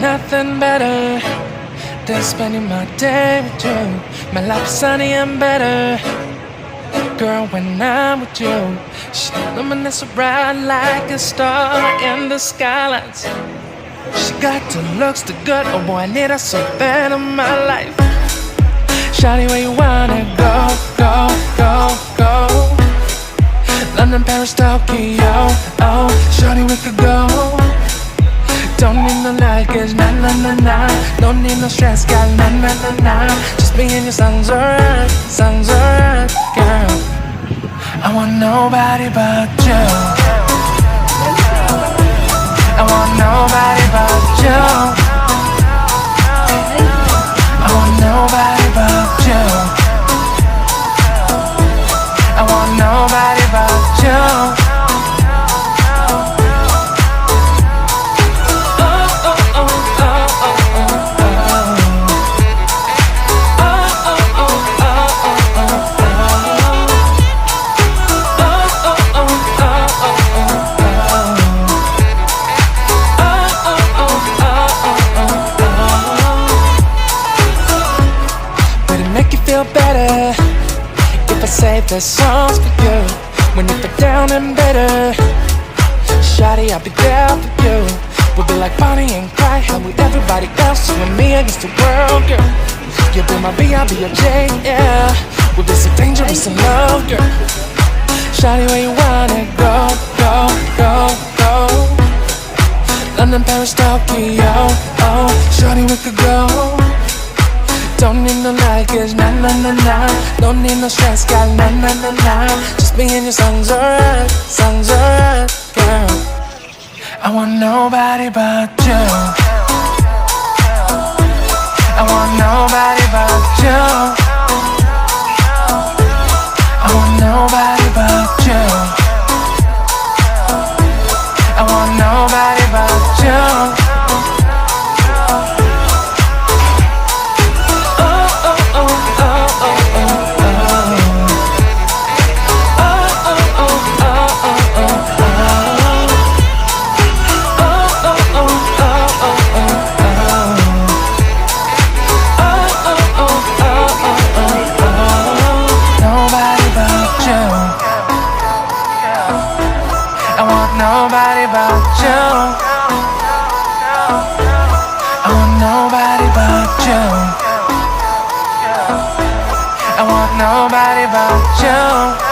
nothing better than spending my day with you. My life is sunny and better, girl, when I'm with you. She luminous so bright like a star in the skylines. She got the looks, the good, oh boy, I need her so bad in my life. Shawty, where you wanna go, go, go, go? London, Paris, Tokyo, oh, shawty, we could go. Don't need no luggage, nah, nah, nah, nah. Don't need no stress, got nah, nah, nah, nah. Just me and your songs alright, girl. I want nobody but you. I want nobody but you. I want nobody but you. I want nobody but you. Feel better if I say the songs for you. When you feel down and bitter, shawty, I'll be there for you. We'll be like Bonnie and Clyde, how we everybody else, you and me against the world, girl. You'll be my B, I'll be your J, yeah. We'll be so dangerous in love, girl. Shawty, where you wanna go, go, go, go? London, Paris, Tokyo, oh, shawty, we could go. Don't need no luggage, nah, nah, nah, nah. Don't need no stress, got nah, nah, nah, nah. Just me and your songs alright, girl. I want nobody but you. I want nobody but you. I want nobody but you. I want nobody but you. Nobody but you. I want nobody but you. I want nobody but you.